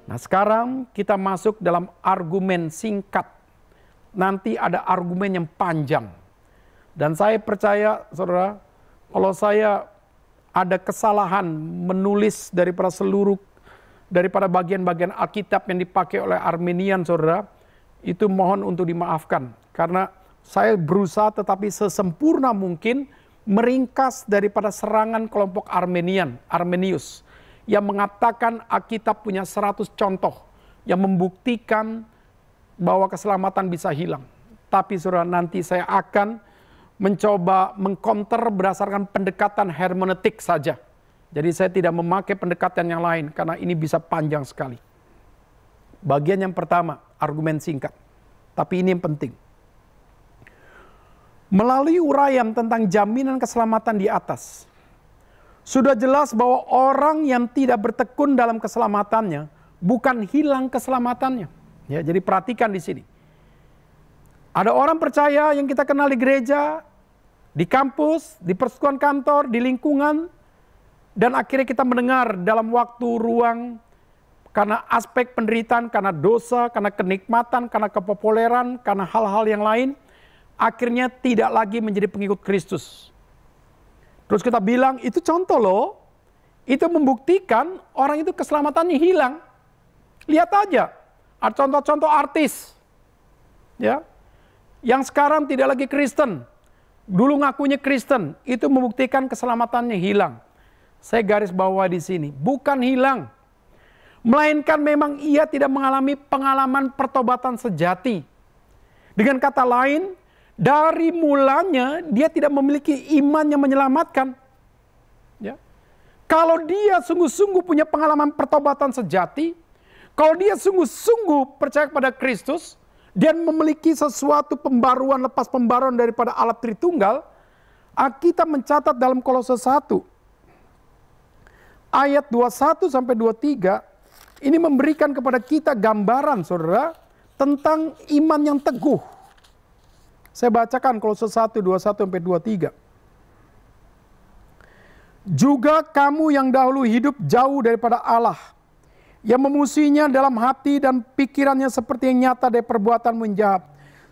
Nah, sekarang kita masuk dalam argumen singkat. Nanti ada argumen yang panjang. Dan saya percaya, saudara, kalau saya ada kesalahan menulis daripada bagian-bagian Alkitab yang dipakai oleh Arminian, saudara, itu mohon untuk dimaafkan. Karena saya berusaha tetapi sesempurna mungkin meringkas daripada serangan kelompok Arminius, yang mengatakan Alkitab punya 100 contoh yang membuktikan bahwa keselamatan bisa hilang. Tapi saudara, nanti saya akan mencoba mengcounter berdasarkan pendekatan hermeneutik saja. Jadi saya tidak memakai pendekatan yang lain karena ini bisa panjang sekali. Bagian yang pertama, argumen singkat. Tapi ini yang penting. Melalui uraian tentang jaminan keselamatan di atas, sudah jelas bahwa orang yang tidak bertekun dalam keselamatannya bukan hilang keselamatannya. Ya, jadi perhatikan di sini. Ada orang percaya yang kita kenal di gereja, di kampus, di persekutuan kantor, di lingkungan, dan akhirnya kita mendengar dalam waktu ruang karena aspek penderitaan, karena dosa, karena kenikmatan, karena kepopuleran, karena hal-hal yang lain, akhirnya tidak lagi menjadi pengikut Kristus. Terus kita bilang, itu contoh loh, itu membuktikan orang itu keselamatannya hilang. Lihat aja, ada contoh-contoh artis, ya, yang sekarang tidak lagi Kristen, dulu ngakunya Kristen, itu membuktikan keselamatannya hilang. Saya garis bawah di sini, bukan hilang, melainkan memang ia tidak mengalami pengalaman pertobatan sejati. Dengan kata lain, dari mulanya dia tidak memiliki iman yang menyelamatkan. Ya. Kalau dia sungguh-sungguh punya pengalaman pertobatan sejati, kalau dia sungguh-sungguh percaya kepada Kristus, dan memiliki sesuatu pembaruan lepas pembaruan daripada Allah Tritunggal, Alkitab mencatat dalam Kolose 1 ayat 21-23, ini memberikan kepada kita gambaran, saudara, tentang iman yang teguh. Saya bacakan Kolose 1, 21-23. Juga kamu yang dahulu hidup jauh daripada Allah, yang memusuhinya dalam hati dan pikirannya seperti yang nyata dari perbuatan menjahat,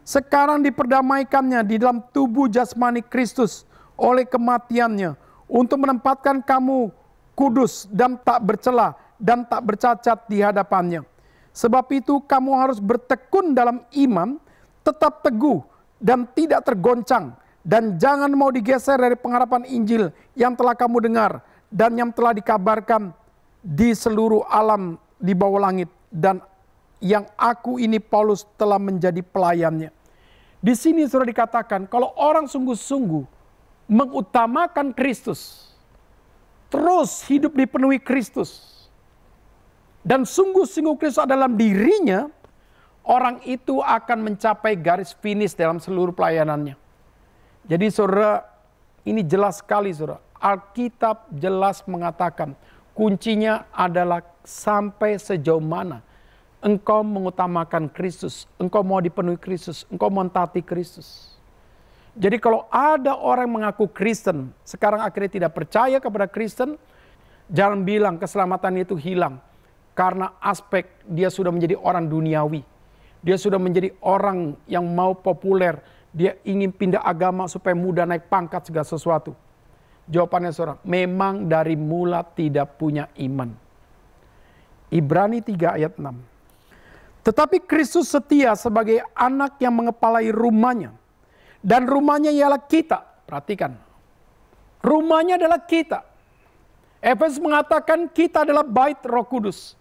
sekarang diperdamaikannya di dalam tubuh jasmani Kristus oleh kematiannya, untuk menempatkan kamu kudus dan tak bercela dan tak bercacat di hadapannya. Sebab itu kamu harus bertekun dalam iman, tetap teguh dan tidak tergoncang, dan jangan mau digeser dari pengharapan Injil yang telah kamu dengar dan yang telah dikabarkan di seluruh alam di bawah langit, dan yang aku ini Paulus telah menjadi pelayannya. Di sini sudah dikatakan kalau orang sungguh-sungguh mengutamakan Kristus, terus hidup dipenuhi Kristus, dan sungguh-sungguh Kristus adalah dalam dirinya, orang itu akan mencapai garis finish dalam seluruh pelayanannya. Jadi saudara, ini jelas sekali saudara. Alkitab jelas mengatakan kuncinya adalah sampai sejauh mana engkau mengutamakan Kristus, engkau mau dipenuhi Kristus, engkau mentaati Kristus. Jadi kalau ada orang mengaku Kristen, sekarang akhirnya tidak percaya kepada Kristen, jangan bilang keselamatan itu hilang. Karena aspek dia sudah menjadi orang duniawi. Dia sudah menjadi orang yang mau populer. Dia ingin pindah agama supaya mudah naik pangkat segala sesuatu. Jawabannya saudara, memang dari mula tidak punya iman. Ibrani 3 ayat 6. Tetapi Kristus setia sebagai anak yang mengepalai rumahnya. Dan rumahnya ialah kita. Perhatikan. Rumahnya adalah kita. Efesus mengatakan kita adalah bait Roh Kudus.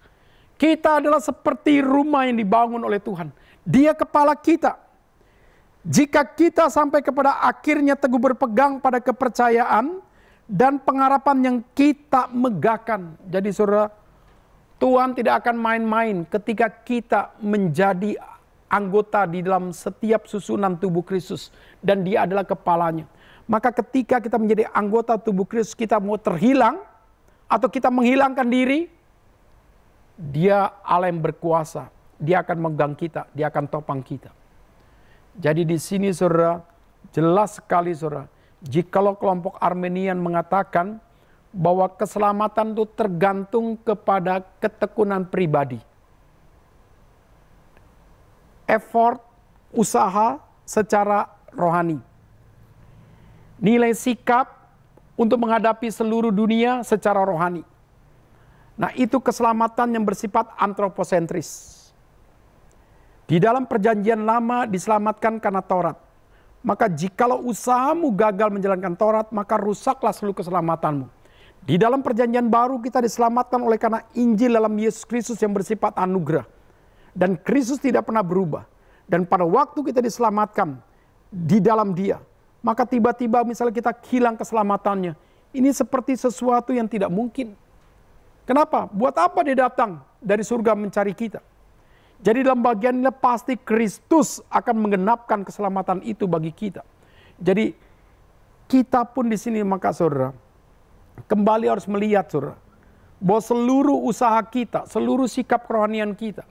Kita adalah seperti rumah yang dibangun oleh Tuhan. Dia kepala kita. Jika kita sampai kepada akhirnya teguh berpegang pada kepercayaan dan pengharapan yang kita megahkan. Jadi saudara, Tuhan tidak akan main-main ketika kita menjadi anggota di dalam setiap susunan tubuh Kristus. Dan dia adalah kepalanya. Maka ketika kita menjadi anggota tubuh Kristus, kita mau terhilang atau kita menghilangkan diri, dia Allah yang berkuasa. Dia akan megang kita, dia akan topang kita. Jadi di sini saudara, jelas sekali saudara, jikalau kelompok Arminian mengatakan bahwa keselamatan itu tergantung kepada ketekunan pribadi. effort, usaha secara rohani. Nilai sikap untuk menghadapi seluruh dunia secara rohani. Nah, itu keselamatan yang bersifat antroposentris. Di dalam perjanjian lama diselamatkan karena Taurat. Maka jikalau usahamu gagal menjalankan Taurat, maka rusaklah seluruh keselamatanmu. Di dalam perjanjian baru kita diselamatkan oleh karena Injil dalam Yesus Kristus yang bersifat anugerah. Dan Kristus tidak pernah berubah. Dan pada waktu kita diselamatkan di dalam Dia, maka tiba-tiba misalnya kita hilang keselamatannya. Ini seperti sesuatu yang tidak mungkin. Kenapa? Buat apa Dia datang dari surga mencari kita? Jadi dalam bagian ini pasti Kristus akan menggenapkan keselamatan itu bagi kita. Jadi kita pun di sini maka saudara, kembali harus melihat saudara, bahwa seluruh usaha kita, seluruh sikap kerohanian kita,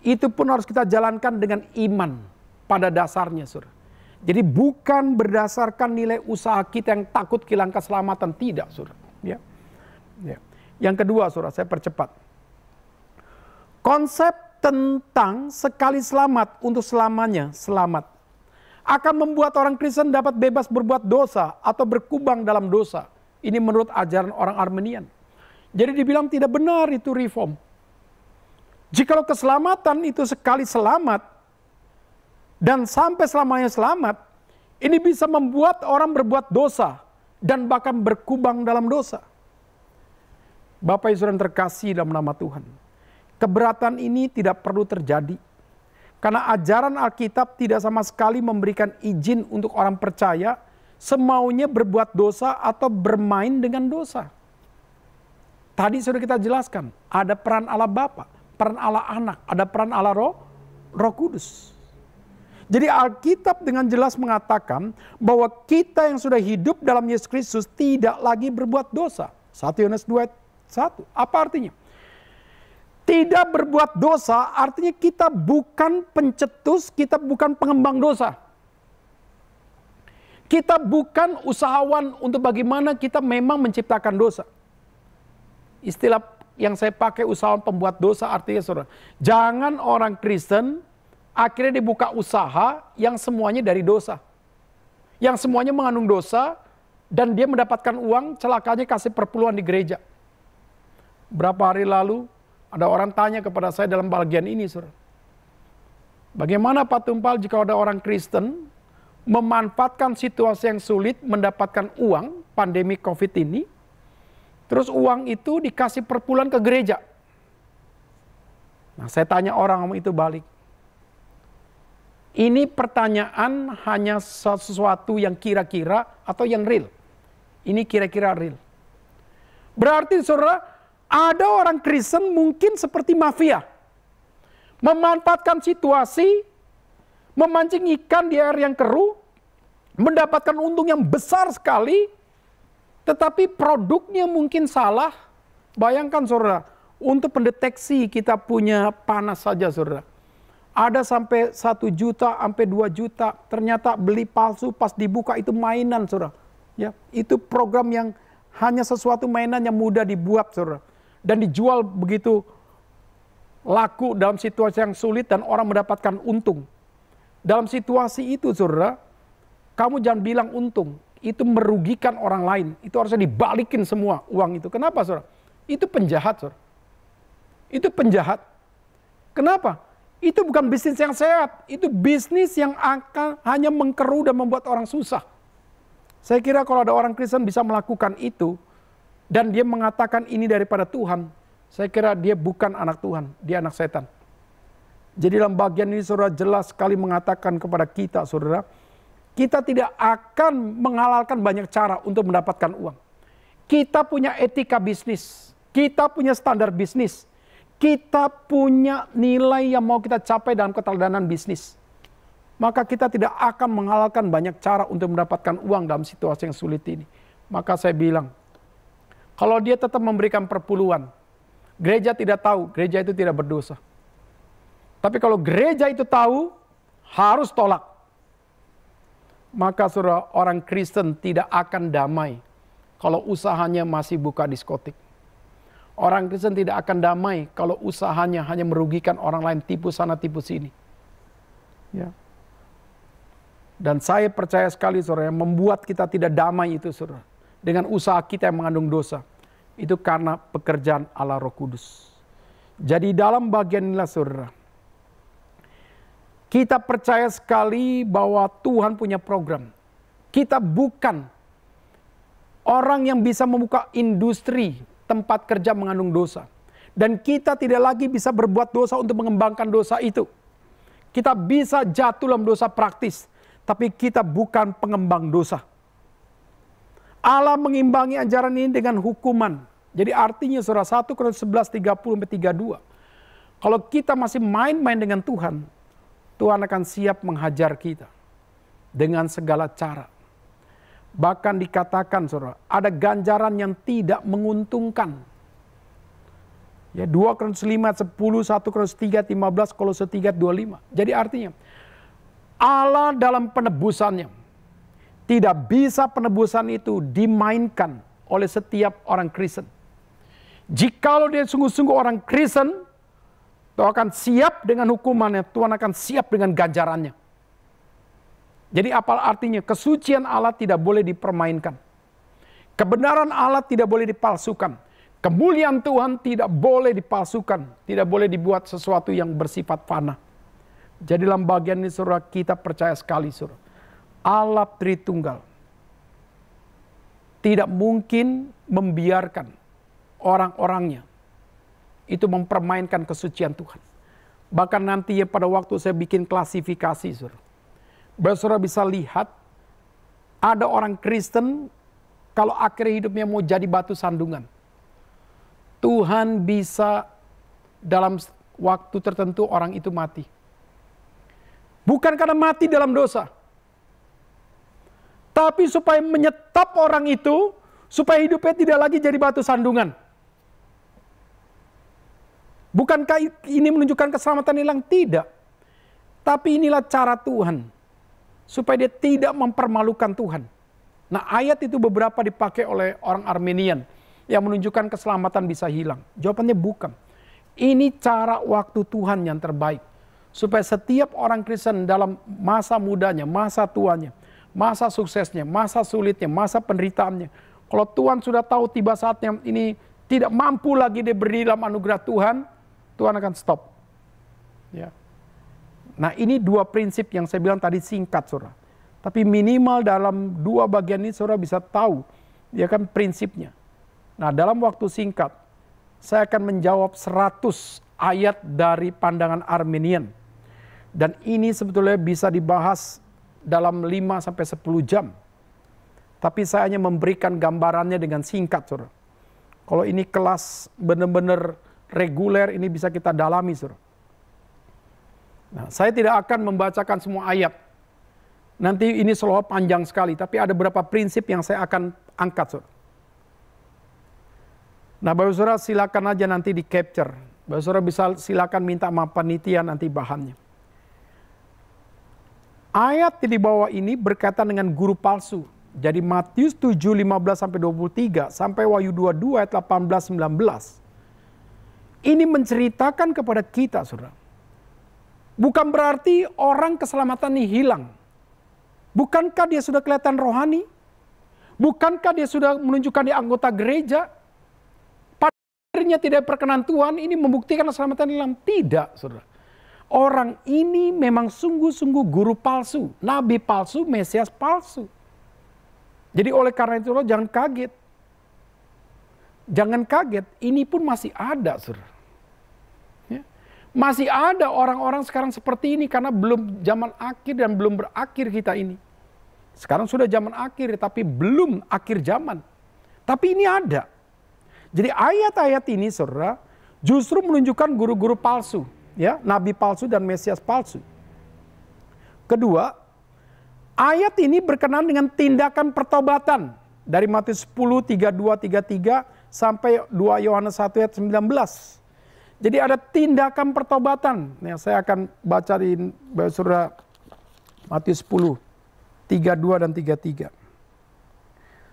itu pun harus kita jalankan dengan iman pada dasarnya saudara. Jadi bukan berdasarkan nilai usaha kita yang takut kehilangan keselamatan, tidak saudara. Ya. Yang kedua saudara, saya percepat. Konsep tentang sekali selamat untuk selamanya selamat akan membuat orang Kristen dapat bebas berbuat dosa atau berkubang dalam dosa. Ini menurut ajaran orang Armenian. Jadi dibilang tidak benar itu reform. Jikalau keselamatan itu sekali selamat dan sampai selamanya selamat, ini bisa membuat orang berbuat dosa dan bahkan berkubang dalam dosa. Bapak Ibu Saudara yang terkasih dalam nama Tuhan, keberatan ini tidak perlu terjadi. Karena ajaran Alkitab tidak sama sekali memberikan izin untuk orang percaya semaunya berbuat dosa atau bermain dengan dosa. Tadi sudah kita jelaskan, ada peran Allah Bapa, peran Allah Anak, ada peran Allah Roh Kudus. Jadi Alkitab dengan jelas mengatakan bahwa kita yang sudah hidup dalam Yesus Kristus tidak lagi berbuat dosa. 1 Yohanes 2:1. Apa artinya? Tidak berbuat dosa artinya kita bukan pencetus, kita bukan pengembang dosa. Kita bukan usahawan untuk bagaimana kita memang menciptakan dosa. Istilah yang saya pakai usahawan pembuat dosa artinya saudara, jangan orang Kristen akhirnya dibuka usaha yang semuanya dari dosa. Yang semuanya mengandung dosa dan dia mendapatkan uang, celakanya kasih perpuluhan di gereja. Berapa hari lalu ada orang tanya kepada saya dalam bagian ini, saudara. Bagaimana Pak Tumpal jika ada orang Kristen memanfaatkan situasi yang sulit mendapatkan uang pandemi COVID ini, terus uang itu dikasih perpuluhan ke gereja? Nah, saya tanya orang itu balik. Ini pertanyaan hanya sesuatu yang kira-kira atau yang real? Ini kira-kira real. Berarti saudara, ada orang Kristen mungkin seperti mafia. Memanfaatkan situasi, memancing ikan di air yang keruh, mendapatkan untung yang besar sekali, tetapi produknya mungkin salah. Bayangkan saudara, untuk pendeteksi kita punya panas saja saudara. Ada sampai 1 juta, sampai 2 juta, ternyata beli palsu pas dibuka itu mainan saudara. Ya, itu program yang hanya sesuatu mainan yang mudah dibuat saudara. Dan dijual begitu laku dalam situasi yang sulit dan orang mendapatkan untung. Dalam situasi itu saudara, kamu jangan bilang untung. Itu merugikan orang lain. Itu harusnya dibalikin semua uang itu. Kenapa saudara? Itu penjahat saudara. Itu penjahat. Kenapa? Itu bukan bisnis yang sehat. Itu bisnis yang akan hanya mengkeruh dan membuat orang susah. Saya kira kalau ada orang Kristen bisa melakukan itu, dan dia mengatakan ini daripada Tuhan, saya kira dia bukan anak Tuhan, dia anak setan. Jadi dalam bagian ini saudara jelas sekali mengatakan kepada kita saudara, kita tidak akan menghalalkan banyak cara untuk mendapatkan uang. Kita punya etika bisnis, kita punya standar bisnis, kita punya nilai yang mau kita capai dalam keteladanan bisnis. Maka kita tidak akan menghalalkan banyak cara untuk mendapatkan uang dalam situasi yang sulit ini. Maka saya bilang, kalau dia tetap memberikan perpuluhan, gereja tidak tahu, gereja itu tidak berdosa. Tapi kalau gereja itu tahu, harus tolak. Maka saudara, orang Kristen tidak akan damai kalau usahanya masih buka diskotik. Orang Kristen tidak akan damai kalau usahanya hanya merugikan orang lain, tipu sana tipu sini. Ya. Dan saya percaya sekali saudara, yang membuat kita tidak damai itu saudara, dengan usaha kita yang mengandung dosa, itu karena pekerjaan Allah Roh Kudus. Jadi dalam bagian inilah saudara, kita percaya sekali bahwa Tuhan punya program. Kita bukan orang yang bisa membuka industri tempat kerja mengandung dosa. Dan kita tidak lagi bisa berbuat dosa untuk mengembangkan dosa itu. Kita bisa jatuh dalam dosa praktis, tapi kita bukan pengembang dosa. Allah mengimbangi ajaran ini dengan hukuman. Jadi artinya saudara, 1 Korintus 11:30-32. Kalau kita masih main-main dengan Tuhan, Tuhan akan siap menghajar kita dengan segala cara. Bahkan dikatakan saudara, ada ganjaran yang tidak menguntungkan. Ya, 2 Korintus 5:10, 1 Korintus 3:15, Kolose 3:25. Jadi artinya, Allah dalam penebusannya, tidak bisa penebusan itu dimainkan oleh setiap orang Kristen. Jikalau dia sungguh-sungguh orang Kristen, Tuhan akan siap dengan hukumannya, Tuhan akan siap dengan ganjarannya. Jadi apa artinya? Kesucian Allah tidak boleh dipermainkan. Kebenaran Allah tidak boleh dipalsukan. Kemuliaan Tuhan tidak boleh dipalsukan. Tidak boleh dibuat sesuatu yang bersifat fana. Jadi dalam bagian ini saudara, kita percaya sekali saudara, Allah Tritunggal tidak mungkin membiarkan orang-orangnya itu mempermainkan kesucian Tuhan. Bahkan nanti ya pada waktu saya bikin klasifikasi saudara, saudara bisa lihat ada orang Kristen kalau akhir hidupnya mau jadi batu sandungan. Tuhan bisa dalam waktu tertentu orang itu mati. Bukan karena mati dalam dosa. Tapi supaya menyetop orang itu, supaya hidupnya tidak lagi jadi batu sandungan. Bukankah ini menunjukkan keselamatan hilang? Tidak. Tapi inilah cara Tuhan. Supaya dia tidak mempermalukan Tuhan. Nah ayat itu beberapa dipakai oleh orang Armenian yang menunjukkan keselamatan bisa hilang. Jawabannya bukan. Ini cara waktu Tuhan yang terbaik. Supaya setiap orang Kristen dalam masa mudanya, masa tuanya, masa suksesnya, masa sulitnya, masa penderitaannya. Kalau Tuhan sudah tahu tiba saatnya ini tidak mampu lagi dia berdiri dalam anugerah Tuhan, Tuhan akan stop. Ya. Nah ini dua prinsip yang saya bilang tadi singkat saudara. Tapi minimal dalam dua bagian ini saudara bisa tahu ya kan prinsipnya. Nah dalam waktu singkat saya akan menjawab 100 ayat dari pandangan Armenian. Dan ini sebetulnya bisa dibahas dalam 5-10 jam. Tapi saya hanya memberikan gambarannya dengan singkat saudara. Kalau ini kelas benar-benar reguler ini bisa kita dalami saudara. Nah, saya tidak akan membacakan semua ayat. Nanti ini selalu panjang sekali, tapi ada beberapa prinsip yang saya akan angkat saudara. Nah Bapak Saudara silakan aja nanti di capture. Bapak Saudara bisa silakan minta sama panitia nanti bahannya. Ayat di bawah ini berkaitan dengan guru palsu. Jadi Matius 7:15-23 sampai Wahyu 22 ayat 18-19. Ini menceritakan kepada kita saudara. Bukan berarti orang keselamatan ini hilang. Bukankah dia sudah kelihatan rohani? Bukankah dia sudah menunjukkan di anggota gereja? Pada akhirnya tidak perkenan Tuhan, ini membuktikan keselamatan hilang? Tidak saudara. Orang ini memang sungguh-sungguh guru palsu, nabi palsu, Mesias palsu. Jadi oleh karena itu jangan kaget. Jangan kaget, ini pun masih ada saudara. Ya. Masih ada orang-orang sekarang seperti ini karena belum zaman akhir dan belum berakhir kita ini. Sekarang sudah zaman akhir tapi belum akhir zaman. Tapi ini ada. Jadi ayat-ayat ini saudara justru menunjukkan guru-guru palsu. Ya, nabi palsu dan Mesias palsu. Kedua, ayat ini berkenaan dengan tindakan pertobatan dari Matius 10:32-33 sampai 2 Yohanes 1 ayat 19. Jadi ada tindakan pertobatan. Nah, saya akan baca di Saudara Matius 10:32 dan 33.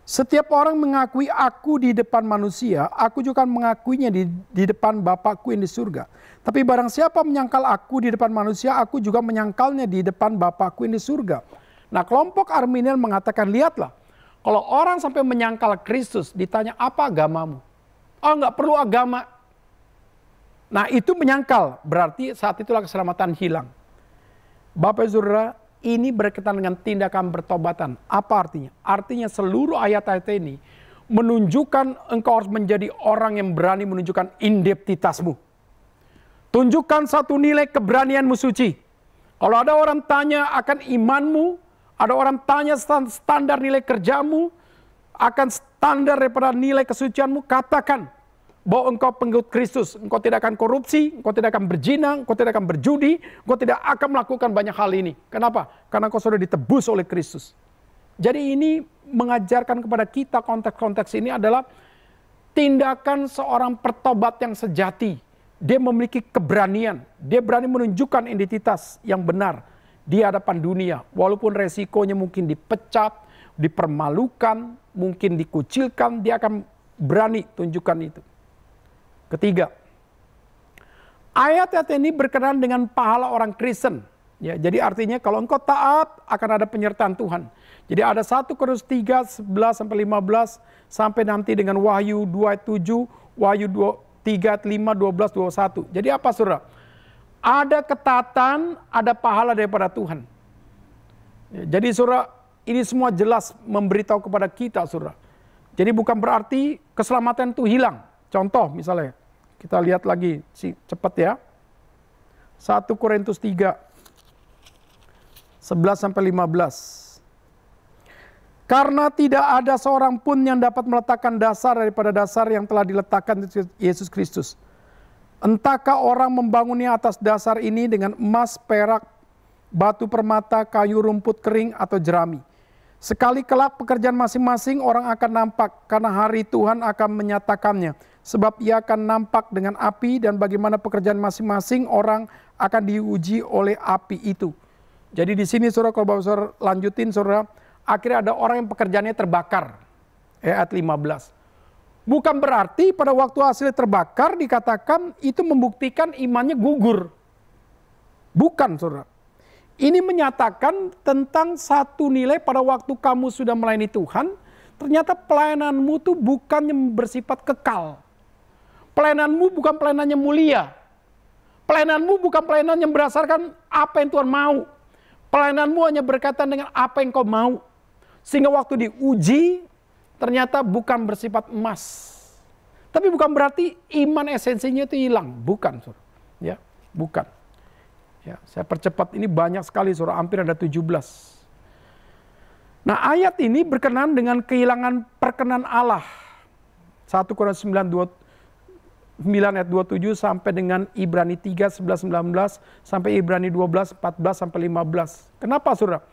Setiap orang mengakui aku di depan manusia, aku juga akan mengakuinya di depan Bapakku yang di surga. Tapi barang siapa menyangkal aku di depan manusia, aku juga menyangkalnya di depan Bapakku yang di surga. Nah, kelompok Arminian mengatakan, lihatlah, kalau orang sampai menyangkal Kristus, ditanya apa agamamu? Oh, nggak perlu agama. Nah, itu menyangkal, berarti saat itulah keselamatan hilang. Bapak Saudara, ini berkaitan dengan tindakan bertobatan. Apa artinya? Artinya seluruh ayat-ayat ini menunjukkan engkau harus menjadi orang yang berani menunjukkan identitasmu. Tunjukkan satu nilai keberanianmu suci. Kalau ada orang tanya akan imanmu, ada orang tanya standar nilai kerjamu, akan standar daripada nilai kesucianmu, katakan bahwa engkau pengikut Kristus, engkau tidak akan korupsi, engkau tidak akan berzina, engkau tidak akan berjudi, engkau tidak akan melakukan banyak hal ini. Kenapa? Karena engkau sudah ditebus oleh Kristus. Jadi ini mengajarkan kepada kita konteks-konteks ini adalah tindakan seorang pertobat yang sejati. Dia memiliki keberanian, dia berani menunjukkan identitas yang benar di hadapan dunia. Walaupun resikonya mungkin dipecat, dipermalukan, mungkin dikucilkan, dia akan berani tunjukkan itu. Ketiga, ayat-ayat ini berkenaan dengan pahala orang Kristen. Ya, jadi artinya kalau engkau taat akan ada penyertaan Tuhan. Jadi ada 1 Korintus 3, 11-15 sampai nanti dengan Wahyu 2 ayat 7, Wahyu 3 ayat 5, 12, 21. Jadi apa saudara? Ada ketaatan, ada pahala daripada Tuhan. Ya, jadi saudara, ini semua jelas memberitahu kepada kita saudara. Jadi bukan berarti keselamatan itu hilang. Contoh misalnya, kita lihat lagi cepat ya. 1 Korintus 3, 11-15. Karena tidak ada seorang pun yang dapat meletakkan dasar daripada dasar yang telah diletakkan Yesus Kristus. Entahkah orang membangunnya atas dasar ini dengan emas, perak, batu permata, kayu, rumput kering, atau jerami. Sekali kelak pekerjaan masing-masing orang akan nampak, karena hari Tuhan akan menyatakannya. Sebab ia akan nampak dengan api, dan bagaimana pekerjaan masing-masing orang akan diuji oleh api itu. Jadi di sini saudara, kalau Bapak saudara lanjutin saudara, akhirnya ada orang yang pekerjaannya terbakar. Ayat 15. Bukan berarti pada waktu hasilnya terbakar dikatakan itu membuktikan imannya gugur. Bukan saudara. Ini menyatakan tentang satu nilai pada waktu kamu sudah melayani Tuhan, ternyata pelayananmu itu bukan yang bersifat kekal. Pelayananmu bukan pelayanan yang mulia. Pelayananmu bukan pelayanan yang berdasarkan apa yang Tuhan mau. Pelayananmu hanya berkaitan dengan apa yang kau mau. Sehingga waktu diuji, ternyata bukan bersifat emas. Tapi bukan berarti iman esensinya itu hilang. Bukan, saudara. Ya, bukan. Ya, saya percepat, ini banyak sekali saudara, hampir ada 17. Nah, ayat ini berkenaan dengan kehilangan perkenan Allah. 1 Korintus 9 ayat 27 sampai dengan Ibrani 3, 11-19 sampai Ibrani 12, 14 sampai 15. Kenapa saudara?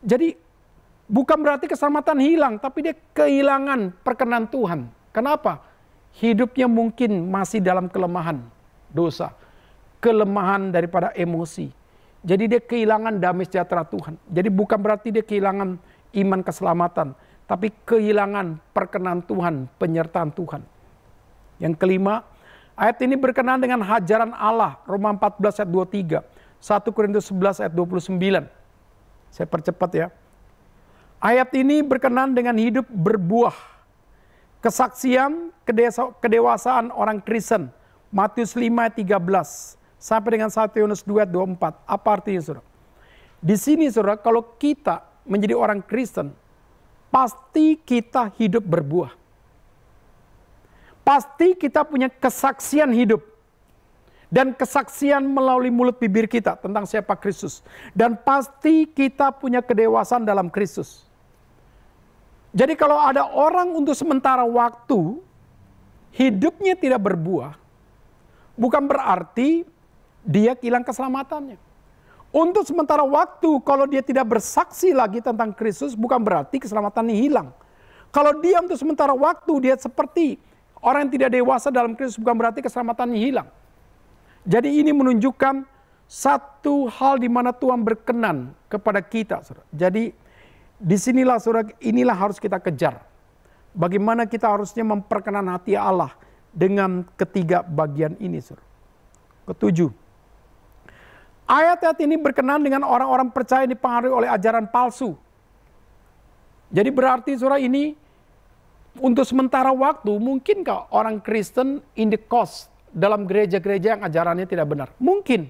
Jadi bukan berarti keselamatan hilang, tapi dia kehilangan perkenan Tuhan. Kenapa? Hidupnya mungkin masih dalam kelemahan dosa. Kelemahan daripada emosi. Jadi dia kehilangan damai sejahtera Tuhan. Jadi bukan berarti dia kehilangan iman keselamatan, tapi kehilangan perkenan Tuhan, penyertaan Tuhan. Yang kelima, ayat ini berkenaan dengan hajaran Allah, Roma 14 ayat 23, 1 Korintus 11 ayat 29. Saya percepat ya. Ayat ini berkenaan dengan hidup berbuah, kesaksian, kedewasaan orang Kristen, Matius 5 ayat 13. Sampai dengan 1 Yohanes 2 ayat 24. Apa artinya saudara? Di sini saudara, kalau kita menjadi orang Kristen, pasti kita hidup berbuah. Pasti kita punya kesaksian hidup. Dan kesaksian melalui mulut bibir kita tentang siapa Kristus. Dan pasti kita punya kedewasaan dalam Kristus. Jadi kalau ada orang untuk sementara waktu, hidupnya tidak berbuah, bukan berarti dia hilang keselamatannya. Untuk sementara waktu, kalau dia tidak bersaksi lagi tentang Kristus, bukan berarti keselamatannya hilang. Kalau dia untuk sementara waktu, dia seperti orang yang tidak dewasa dalam Kristus, bukan berarti keselamatannya hilang. Jadi ini menunjukkan satu hal di mana Tuhan berkenan kepada kita, saudara. Jadi disinilah saudara, inilah harus kita kejar. Bagaimana kita harusnya memperkenan hati Allah dengan ketiga bagian ini, saudara. Ketujuh, ayat-ayat ini berkenan dengan orang-orang percaya yang dipengaruhi oleh ajaran palsu. Jadi berarti saudara ini untuk sementara waktu mungkinkah orang Kristen in the cost dalam gereja-gereja yang ajarannya tidak benar? Mungkin.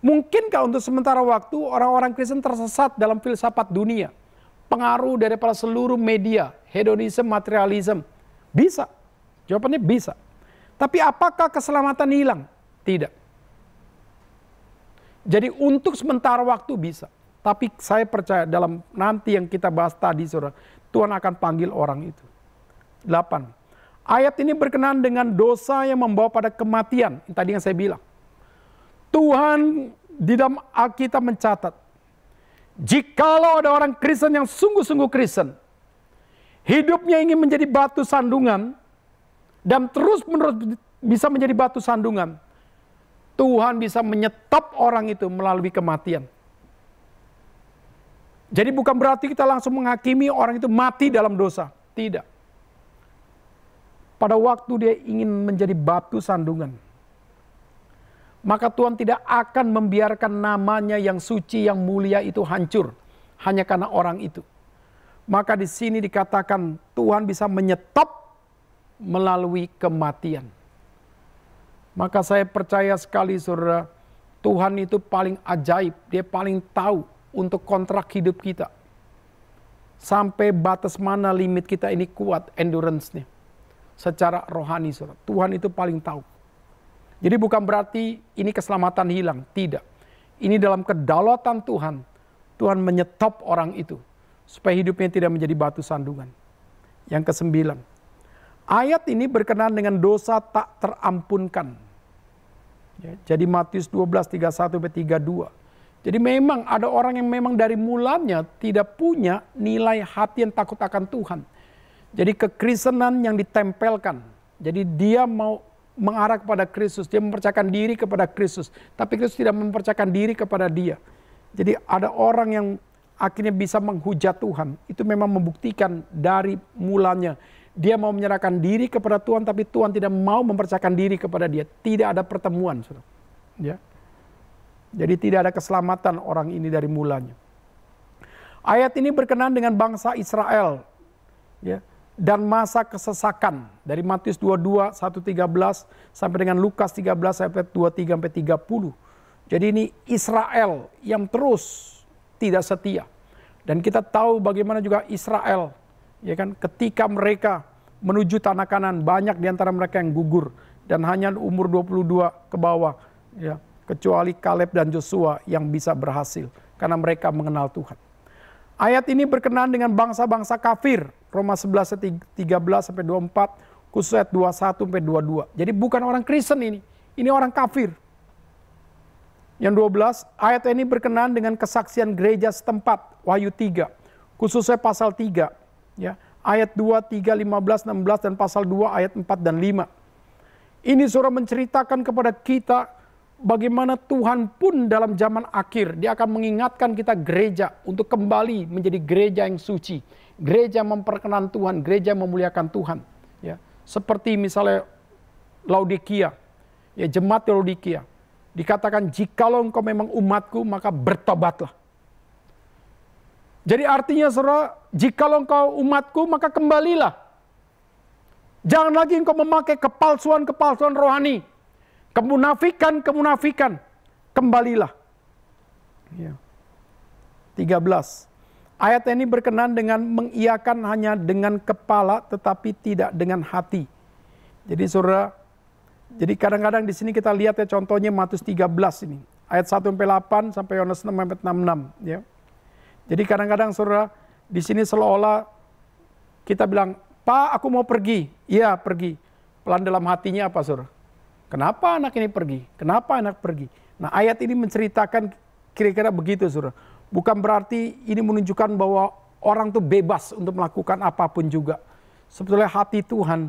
Mungkinkah untuk sementara waktu orang-orang Kristen tersesat dalam filsafat dunia? Pengaruh daripada seluruh media, hedonisme, materialisme? Bisa. Jawabannya bisa. Tapi apakah keselamatan hilang? Tidak. Jadi untuk sementara waktu bisa. Tapi saya percaya dalam nanti yang kita bahas tadi, saudara, Tuhan akan panggil orang itu. 8. Ayat ini berkenaan dengan dosa yang membawa pada kematian. Tadi yang saya bilang. Tuhan di dalam Alkitab mencatat, jikalau ada orang Kristen yang sungguh-sungguh Kristen, hidupnya ingin menjadi batu sandungan, dan terus-menerus bisa menjadi batu sandungan, Tuhan bisa menyetop orang itu melalui kematian. Jadi bukan berarti kita langsung menghakimi orang itu mati dalam dosa. Tidak. Pada waktu dia ingin menjadi batu sandungan, maka Tuhan tidak akan membiarkan namanya yang suci, yang mulia itu hancur. Hanya karena orang itu. Maka di sini dikatakan Tuhan bisa menyetop melalui kematian. Maka saya percaya sekali, saudara, Tuhan itu paling ajaib. Dia paling tahu untuk kontrak hidup kita. Sampai batas mana limit kita ini kuat endurance-nya. Secara rohani, saudara. Tuhan itu paling tahu. Jadi bukan berarti ini keselamatan hilang. Tidak. Ini dalam kedaulatan Tuhan. Tuhan menyetop orang itu. Supaya hidupnya tidak menjadi batu sandungan. Yang ke-9. Ayat ini berkenaan dengan dosa tak terampunkan. Ya, jadi Matius 12:31-32. Jadi memang ada orang yang memang dari mulanya tidak punya nilai hati yang takut akan Tuhan. Jadi kekristenan yang ditempelkan. Jadi dia mau mengarah kepada Kristus, dia mempercayakan diri kepada Kristus, tapi Kristus tidak mempercayakan diri kepada dia. Jadi ada orang yang akhirnya bisa menghujat Tuhan. Itu memang membuktikan dari mulanya dia mau menyerahkan diri kepada Tuhan, tapi Tuhan tidak mau mempercayakan diri kepada dia. Tidak ada pertemuan, saudara. Ya. Jadi tidak ada keselamatan orang ini dari mulanya. Ayat ini berkenaan dengan bangsa Israel, ya, dan masa kesesakan dari Matius 22, 1-13 sampai dengan Lukas 13 ayat 23-30. Jadi ini Israel yang terus tidak setia. Dan kita tahu bagaimana juga Israel, ya kan, ketika mereka menuju tanah Kanaan, banyak di antara mereka yang gugur dan hanya umur 22 ke bawah, ya, kecuali Kaleb dan Joshua yang bisa berhasil karena mereka mengenal Tuhan. Ayat ini berkenaan dengan bangsa-bangsa kafir, Roma 11:13-24, khusus ayat 21-22. Jadi bukan orang Kristen ini orang kafir. Yang 12, ayat ini berkenaan dengan kesaksian gereja setempat, Wahyu 3, khususnya pasal 3, ya, ayat 2, 3, 15, 16, dan pasal 2 ayat 4 dan 5. Ini saudara menceritakan kepada kita bagaimana Tuhan pun dalam zaman akhir, dia akan mengingatkan kita gereja untuk kembali menjadi gereja yang suci. Gereja memperkenan Tuhan, gereja memuliakan Tuhan. Ya, seperti misalnya Laodikia, ya, jemaat Laodikia. Dikatakan jikalau engkau memang umatku maka bertobatlah. Jadi artinya saudara, jikalau engkau umatku maka kembalilah. Jangan lagi engkau memakai kepalsuan-kepalsuan rohani. Kemunafikan, kembalilah. Ya. 13. Ayat ini berkenaan dengan mengiyakan hanya dengan kepala tetapi tidak dengan hati. Jadi saudara, jadi kadang-kadang di sini kita lihat ya contohnya Matius 13 ini. Ayat 1-8 sampai Yohanes 6-66. Ya. Jadi kadang-kadang saudara, di sini seolah-olah kita bilang, Pak aku mau pergi. Iya pergi. Pelan dalam hatinya apa saudara? Kenapa anak ini pergi? Kenapa anak pergi? Nah ayat ini menceritakan kira-kira begitu saudara. Bukan berarti ini menunjukkan bahwa orang itu bebas untuk melakukan apapun juga. Sebetulnya hati Tuhan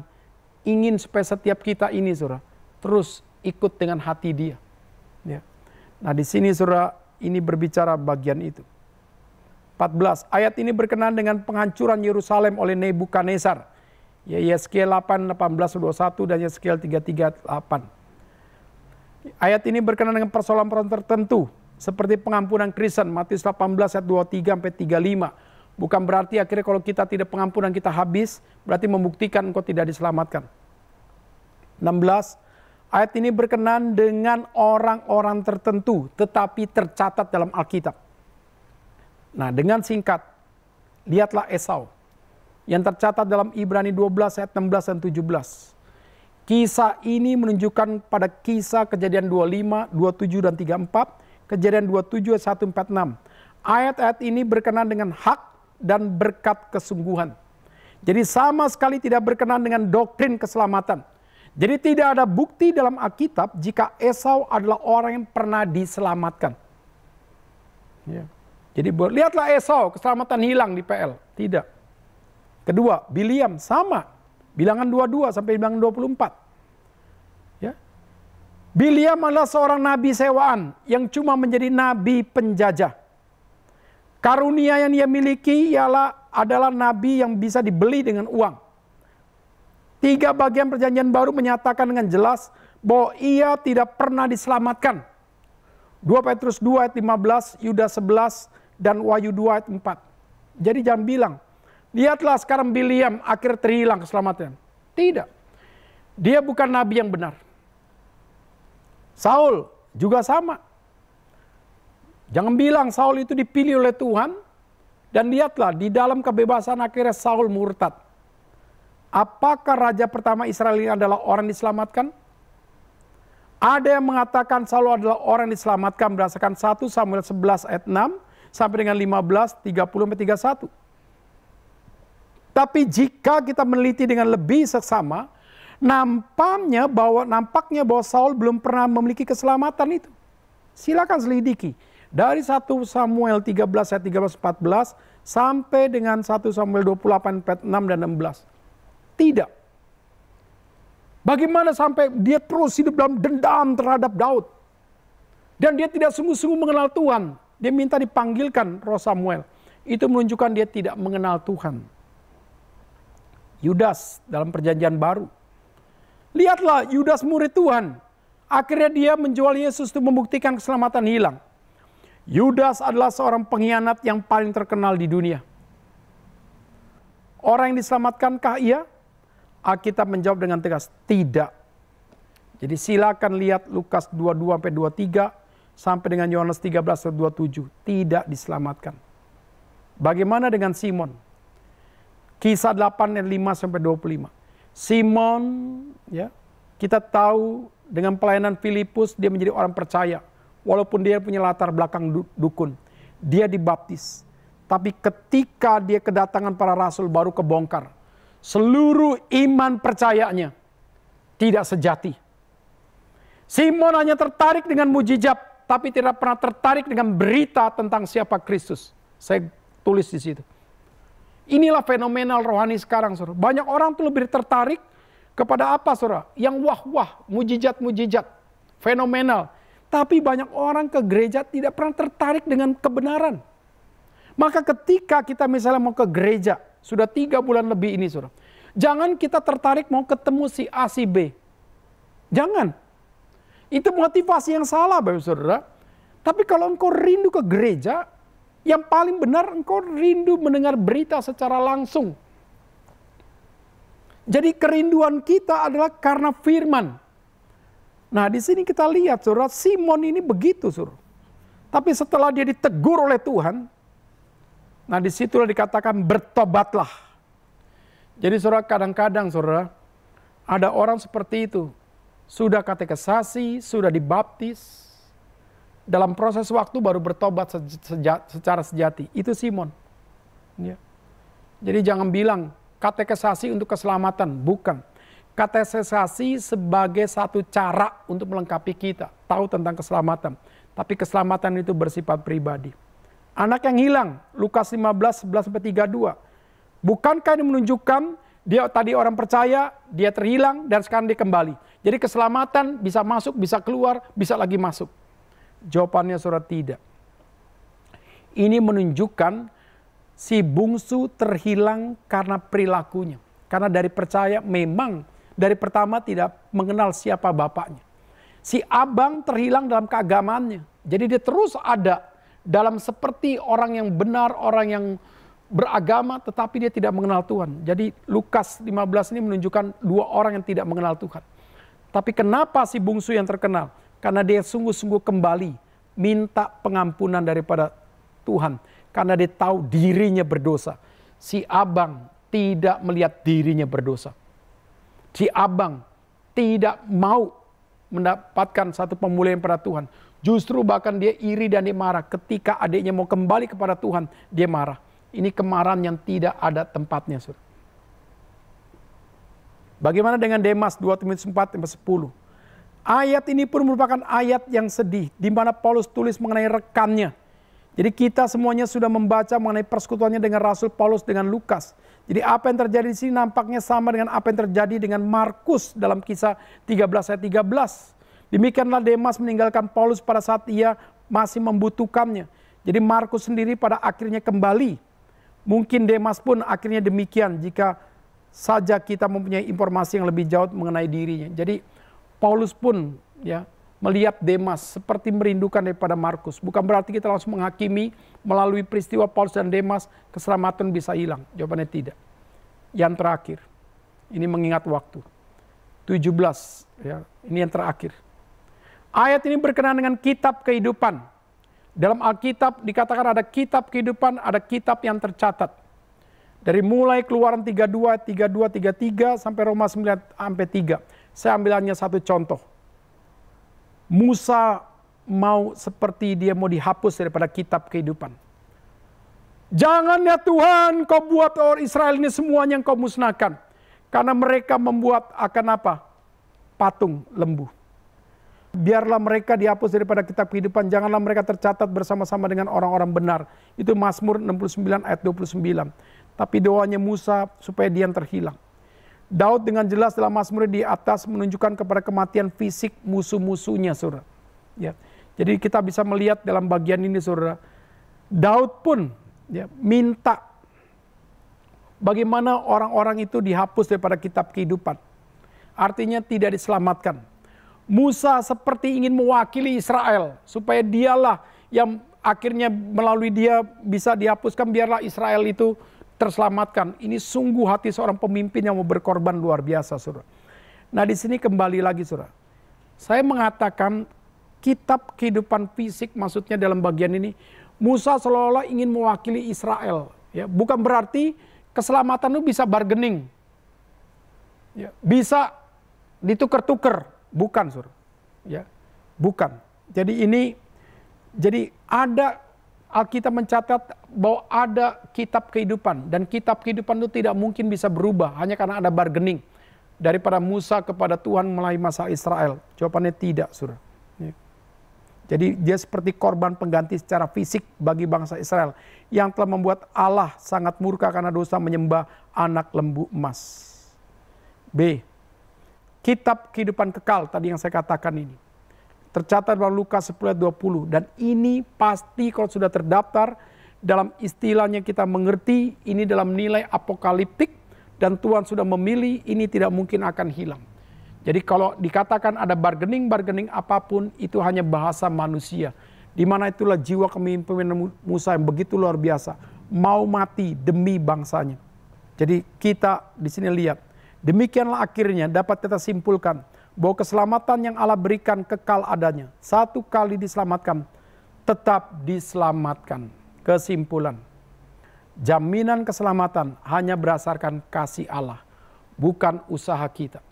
ingin supaya setiap kita ini saudara terus ikut dengan hati dia. Ya. Nah di sini saudara ini berbicara bagian itu. 14. 14. Ayat ini berkenaan dengan penghancuran Yerusalem oleh Nebukadnezar. Ya, Yeskiel 8, 18-21 dan Yeskiel 33-8. Ayat ini berkenaan dengan persoalan-persoalan tertentu. Seperti pengampunan Kristen, Matius 18 ayat 23-35. Bukan berarti akhirnya kalau kita tidak pengampunan kita habis, berarti membuktikan engkau tidak diselamatkan. 16. Ayat ini berkenaan dengan orang-orang tertentu, tetapi tercatat dalam Alkitab. Nah, dengan singkat, lihatlah Esau yang tercatat dalam Ibrani 12 ayat 16 dan 17. Kisah ini menunjukkan pada kisah Kejadian 25, 27 dan 34, Kejadian 27 ayat 1-46. Ayat-ayat ini berkenaan dengan hak dan berkat kesungguhan. Jadi sama sekali tidak berkenaan dengan doktrin keselamatan. Jadi tidak ada bukti dalam Alkitab jika Esau adalah orang yang pernah diselamatkan. Ya. Jadi lihatlah Esau, keselamatan hilang di PL. Tidak. Kedua, Bileam sama. Bilangan 22 sampai bilangan 24. Ya. Bileam adalah seorang nabi sewaan yang cuma menjadi nabi penjajah. Karunia yang dia miliki adalah nabi yang bisa dibeli dengan uang. 3 bagian perjanjian baru menyatakan dengan jelas bahwa ia tidak pernah diselamatkan. 2 Petrus 2 ayat 15, Yudas 11, dan Wahyu 2 ayat 4. Jadi jangan bilang, lihatlah sekarang Bileam akhir terhilang keselamatan. Tidak. Dia bukan nabi yang benar. Saul juga sama. Jangan bilang Saul itu dipilih oleh Tuhan. Dan lihatlah di dalam kebebasan akhirnya Saul murtad. Apakah raja pertama Israel ini adalah orang diselamatkan? Ada yang mengatakan Saul adalah orang diselamatkan berdasarkan 1 Samuel 11 ayat 6 sampai dengan 15, 30-31. Tapi jika kita meneliti dengan lebih seksama, nampaknya bahwa Saul belum pernah memiliki keselamatan itu. Silakan selidiki. Dari 1 Samuel 13 ayat 13-14 sampai dengan 1 Samuel 28 ayat 6 dan 16. Tidak. Bagaimana sampai dia terus hidup dalam dendam terhadap Daud. Dan dia tidak sungguh-sungguh mengenal Tuhan. Dia minta dipanggilkan roh Samuel. Itu menunjukkan dia tidak mengenal Tuhan. Yudas dalam perjanjian baru. Lihatlah Yudas murid Tuhan. Akhirnya dia menjual Yesus untuk membuktikan keselamatan hilang. Yudas adalah seorang pengkhianat yang paling terkenal di dunia. Orang yang diselamatkankah ia? Alkitab menjawab dengan tegas, tidak. Jadi silakan lihat Lukas 22-23 sampai dengan Yohanes 13-27. Tidak diselamatkan. Bagaimana dengan Simon? Kisah 8 ayat 5-25. Simon, ya, kita tahu dengan pelayanan Filipus dia menjadi orang percaya. Walaupun dia punya latar belakang dukun. Dia dibaptis. Tapi ketika dia kedatangan para rasul baru kebongkar. Seluruh iman percayanya tidak sejati. Simon hanya tertarik dengan mujizat, tapi tidak pernah tertarik dengan berita tentang siapa Kristus. Saya tulis di situ. Inilah fenomenal rohani sekarang, saudara. Banyak orang tuh lebih tertarik kepada apa, saudara? Yang wah-wah, mujizat-mujizat, fenomenal. Tapi banyak orang ke gereja tidak pernah tertarik dengan kebenaran. Maka ketika kita misalnya mau ke gereja, sudah 3 bulan lebih ini, saudara. Jangan kita tertarik mau ketemu si A, si B. Jangan. Itu motivasi yang salah, Bapak Saudara. Tapi kalau engkau rindu ke gereja, yang paling benar engkau rindu mendengar berita secara langsung. Jadi kerinduan kita adalah karena firman. Nah, di sini kita lihat, saudara, Simon ini begitu, saudara. Tapi setelah dia ditegur oleh Tuhan, nah disitulah dikatakan bertobatlah. Jadi saudara, kadang-kadang saudara, ada orang seperti itu. Sudah katekisasi, sudah dibaptis. Dalam proses waktu baru bertobat secara sejati. Itu Simon. Ya. Jadi jangan bilang katekisasi untuk keselamatan. Bukan. Katekisasi sebagai satu cara untuk melengkapi kita. Tahu tentang keselamatan. Tapi keselamatan itu bersifat pribadi. Anak yang hilang, Lukas 15, 11-32. Bukankah ini menunjukkan dia tadi orang percaya, dia terhilang, dan sekarang dia kembali. Jadi keselamatan bisa masuk, bisa keluar, bisa lagi masuk. Jawabannya saudara tidak. Ini menunjukkan si bungsu terhilang karena perilakunya. Karena dari percaya memang dari pertama tidak mengenal siapa bapaknya. Si abang terhilang dalam keagamaannya. Jadi dia terus ada dalam seperti orang yang benar, orang yang beragama tetapi dia tidak mengenal Tuhan. Jadi Lukas 15 ini menunjukkan dua orang yang tidak mengenal Tuhan. Tapi kenapa si bungsu yang terkenal? Karena dia sungguh-sungguh kembali minta pengampunan daripada Tuhan. Karena dia tahu dirinya berdosa. Si abang tidak melihat dirinya berdosa. Si abang tidak mau mendapatkan satu pemulihan pada Tuhan. Justru bahkan dia iri dan dia marah. Ketika adiknya mau kembali kepada Tuhan, dia marah. Ini kemarahan yang tidak ada tempatnya. Saudara. Bagaimana dengan Demas 2 Timotius 4-10? Ayat ini pun merupakan ayat yang sedih. Di mana Paulus tulis mengenai rekannya. Jadi kita semuanya sudah membaca mengenai persekutuannya dengan Rasul Paulus dengan Lukas. Jadi apa yang terjadi di sini nampaknya sama dengan apa yang terjadi dengan Markus dalam kisah 13 ayat 13. Demikianlah Demas meninggalkan Paulus pada saat ia masih membutuhkannya. Jadi Markus sendiri pada akhirnya kembali. Mungkin Demas pun akhirnya demikian jika saja kita mempunyai informasi yang lebih jauh mengenai dirinya. Jadi Paulus pun ya melihat Demas seperti merindukan daripada Markus. Bukan berarti kita langsung menghakimi melalui peristiwa Paulus dan Demas keselamatan bisa hilang. Jawabannya tidak. Yang terakhir, ini mengingat waktu. 17, ya, ini yang terakhir. Ayat ini berkenaan dengan kitab kehidupan. Dalam Alkitab dikatakan ada kitab kehidupan, ada kitab yang tercatat. Dari mulai Keluaran 32, 32, 33 sampai Roma 9 sampai 3. Saya ambil hanya satu contoh. Musa mau seperti dia mau dihapus daripada kitab kehidupan. Jangan ya Tuhan, kau buat orang Israel ini semuanya yang kau musnahkan. Karena mereka membuat akan apa? Patung lembu. Biarlah mereka dihapus daripada kitab kehidupan. Janganlah mereka tercatat bersama-sama dengan orang-orang benar. Itu Mazmur 69 ayat 29. Tapi doanya Musa supaya dia terhilang. Daud dengan jelas dalam Mazmur di atas menunjukkan kepada kematian fisik musuh-musuhnya, saudara. Ya. Jadi kita bisa melihat dalam bagian ini, saudara. Daud pun ya, minta bagaimana orang-orang itu dihapus daripada kitab kehidupan. Artinya tidak diselamatkan. Musa seperti ingin mewakili Israel supaya dialah yang akhirnya melalui dia bisa dihapuskan, biarlah Israel itu terselamatkan. Ini sungguh hati seorang pemimpin yang mau berkorban luar biasa, saudara. Nah di sini kembali lagi, saudara. Saya mengatakan kitab kehidupan fisik maksudnya dalam bagian ini, Musa seolah-olah ingin mewakili Israel. Ya, bukan berarti keselamatan itu bisa bargaining. Ya, bisa ditukar-tukar. Bukan, saudara. Ya, bukan. Jadi ada Alkitab mencatat bahwa ada kitab kehidupan. Dan kitab kehidupan itu tidak mungkin bisa berubah hanya karena ada bargaining. Daripada Musa kepada Tuhan melalui masa Israel. Jawabannya tidak, saudara. Ya. Jadi dia seperti korban pengganti secara fisik bagi bangsa Israel. Yang telah membuat Allah sangat murka karena dosa menyembah anak lembu emas. B. Kitab kehidupan kekal tadi yang saya katakan ini. Tercatat dalam Lukas 10 ayat 20. Dan ini pasti kalau sudah terdaftar dalam istilahnya kita mengerti ini dalam nilai apokaliptik. Dan Tuhan sudah memilih ini tidak mungkin akan hilang. Jadi kalau dikatakan ada bargaining apapun itu hanya bahasa manusia. Di mana itulah jiwa kepemimpinan Musa yang begitu luar biasa. Mau mati demi bangsanya. Jadi kita di sini lihat. Demikianlah akhirnya dapat kita simpulkan bahwa keselamatan yang Allah berikan kekal adanya. Satu kali diselamatkan, tetap diselamatkan. Kesimpulan, jaminan keselamatan hanya berdasarkan kasih Allah. Bukan usaha kita,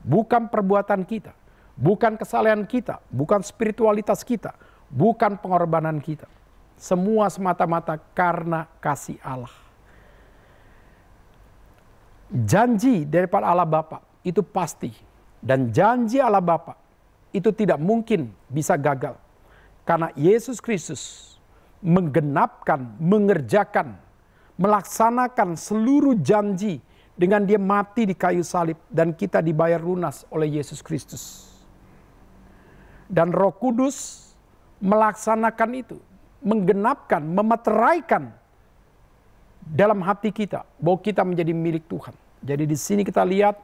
bukan perbuatan kita, bukan kesalehan kita, bukan spiritualitas kita, bukan pengorbanan kita. Semua semata-mata karena kasih Allah. Janji daripada Allah Bapa itu pasti. Dan janji Allah Bapa itu tidak mungkin bisa gagal. Karena Yesus Kristus menggenapkan, mengerjakan, melaksanakan seluruh janji dengan dia mati di kayu salib. Dan kita dibayar lunas oleh Yesus Kristus. Dan Roh Kudus melaksanakan itu. Menggenapkan, memeteraikan dalam hati kita bahwa kita menjadi milik Tuhan. Jadi di sini kita lihat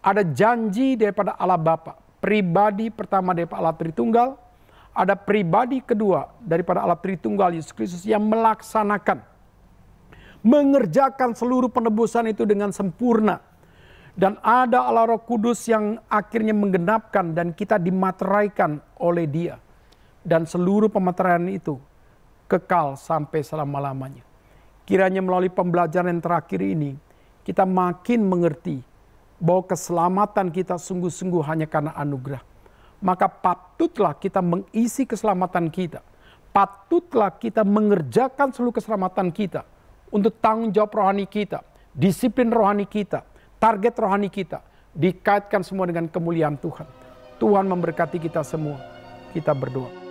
ada janji daripada Allah Bapa. Pribadi pertama daripada Allah Tritunggal, ada pribadi kedua daripada Allah Tritunggal Yesus Kristus yang melaksanakan, mengerjakan seluruh penebusan itu dengan sempurna. Dan ada Allah Roh Kudus yang akhirnya menggenapkan dan kita dimateraikan oleh Dia. Dan seluruh pemateraian itu kekal sampai selama-lamanya. Kiranya melalui pembelajaran yang terakhir ini, kita makin mengerti bahwa keselamatan kita sungguh-sungguh hanya karena anugerah. Maka patutlah kita mengisi keselamatan kita. Patutlah kita mengerjakan seluruh keselamatan kita untuk tanggung jawab rohani kita, disiplin rohani kita, target rohani kita, dikaitkan semua dengan kemuliaan Tuhan. Tuhan memberkati kita semua. Kita berdoa.